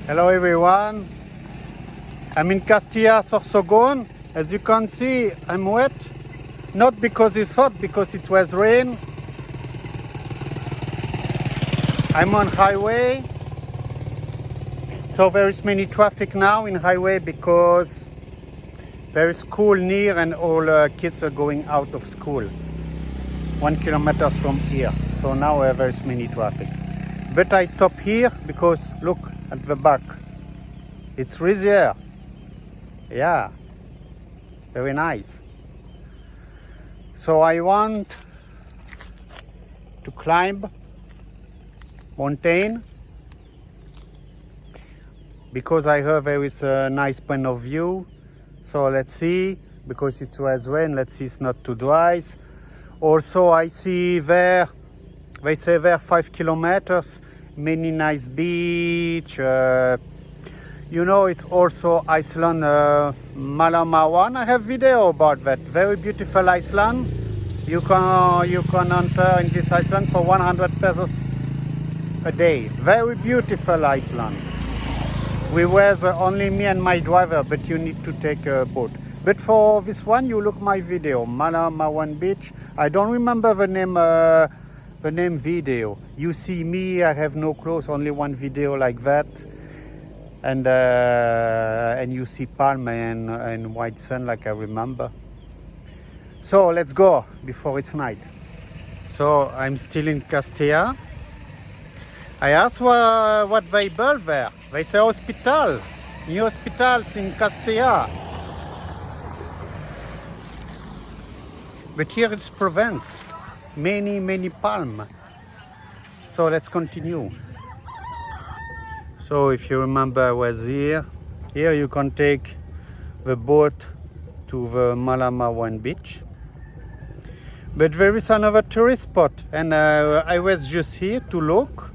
Hello everyone, I'm in Castilla, Sorsogon. As you can see, I'm wet. Not because it's hot, because it was rain. I'm on highway. So there is many traffic now in highway because there is school near and all kids are going out of school. 1 kilometer from here. So now there is many traffic. But I stop here because look at the back. It's rizier. Yeah, very nice. So I want to climb mountain because I heard there is a nice point of view. So let's see, because it was rain, let's see it's not too dry. Also I see there, they say there 5 kilometers, many nice beach. You know, it's also Iceland, Malamawan. I have video about that. Very beautiful Iceland. You can enter in this Iceland for 100 pesos a day. Very beautiful Iceland. We were only me and my driver, but you need to take a boat. But for this one, you look my video, Malamawan Beach. I don't remember the name video. You see me, I have no clothes, only one video like that. And you see palm and white sun like I remember. So let's go before it's night. So I'm still in Castilla. I asked what they built there. They say hospital, new hospitals in Castilla. But here it's Provence, many palm. So let's continue. So if you remember, I was here. Here you can take the boat to the Malamawan beach. But there is another tourist spot, and I was just here to look.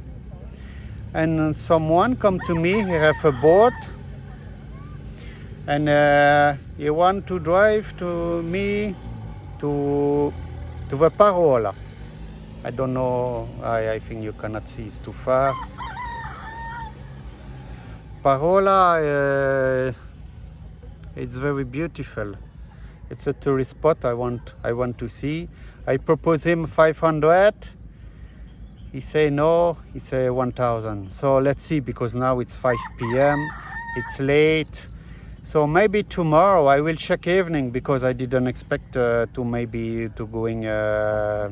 And someone come to me, he have a boat, and he want to drive to me to the Parola. I don't know, I think you cannot see, it's too far. Parola, it's very beautiful. It's a tourist spot I want to see. I propose him 500. He say no, he say 1,000. So let's see, because now it's 5 p.m. It's late. So maybe tomorrow I will check evening, because I didn't expect to going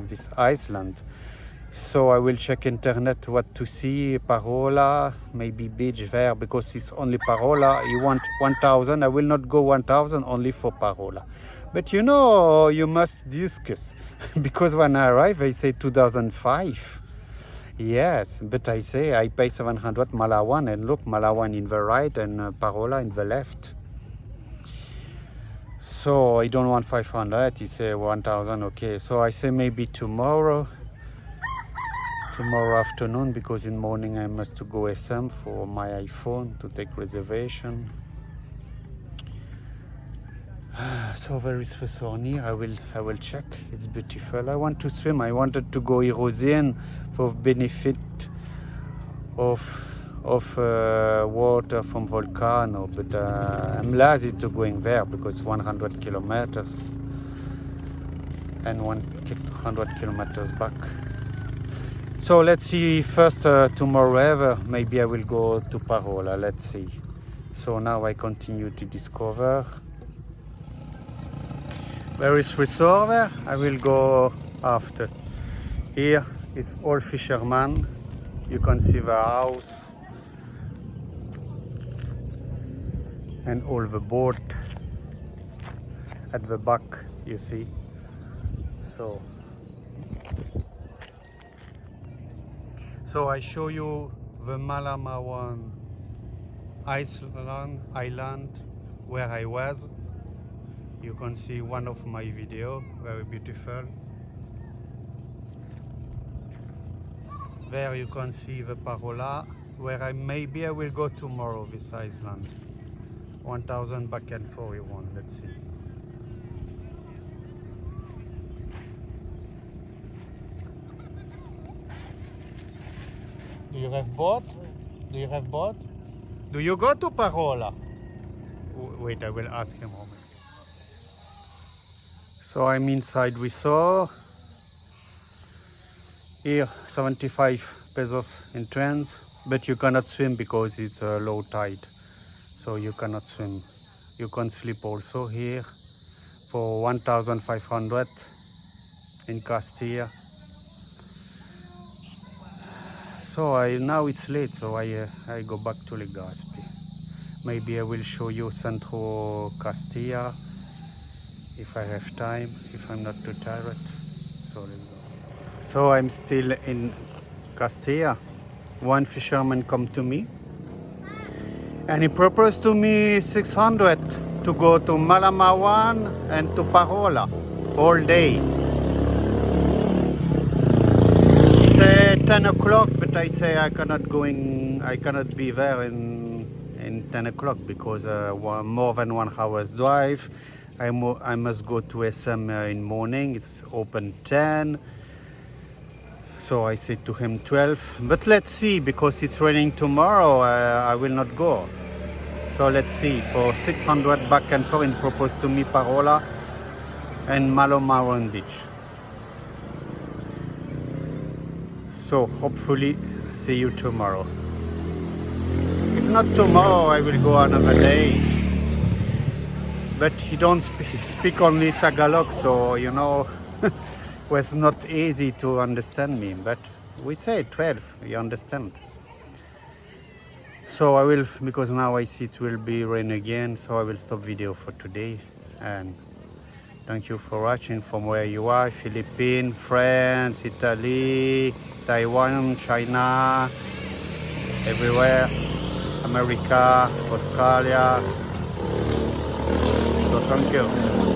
this Iceland. So I will check internet what to see, Parola, maybe beach there, because it's only Parola. You want 1,000, I will not go 1,000 only for Parola. But you know, you must discuss, because when I arrive, they say 2005. Yes, but I say I pay 700 Malawan, and look, Malawan in the right and Parola in the left. So I don't want 500, he say 1,000, okay. So I say maybe tomorrow afternoon, because in morning I must to go SM for my iPhone to take reservation. So there is resort near. I will check. It's beautiful. I want to swim. I wanted to go Erosion for benefit of water from volcano, but I'm lazy to going there because 100 kilometers and 100 kilometers back. So let's see first tomorrow ever. Maybe I will go to Parola. Let's see. So now I continue to discover. There is resort there. I will go after. Here is all fishermen. You can see the house and all the boat at the back, you see. So I show you the Malamawan island where I was. You can see one of my video, very beautiful. There you can see the Parola, where maybe I will go tomorrow, this island. 1,000 back and forth you want, let's see. Do you have boat? Do you have boat? Do you go to Parola? Wait, I will ask him. So I'm inside. We saw here 75 pesos entrance, but you cannot swim because it's a low tide. So you cannot swim. You can sleep also here for 1,500 in Castilla. So now it's late, so I go back to Legazpi. Maybe I will show you Centro Castilla if I have time, if I'm not too tired. So let's go. So I'm still in Castilla. One fisherman come to me and he proposed to me 600 to go to Malamawan and to Parola all day. He said 10 o'clock, but I say I cannot be there in 10 o'clock because more than 1 hour's drive. I must go to SM in morning. It's open 10. So I said to him 12. But let's see, because it's raining tomorrow, I will not go. So let's see. For 600 back and forth, he proposed to me Parola and Malomaron Beach. So hopefully see you tomorrow. If not tomorrow, I will go another day. But he don't speak only Tagalog, so you know, it was not easy to understand me. But we say 12, you understand. So I will, because now I see it will be rain again, so I will stop video for today. And thank you for watching from where you are, Philippines, France, Italy, Taiwan, China, everywhere, America, Australia. So thank you.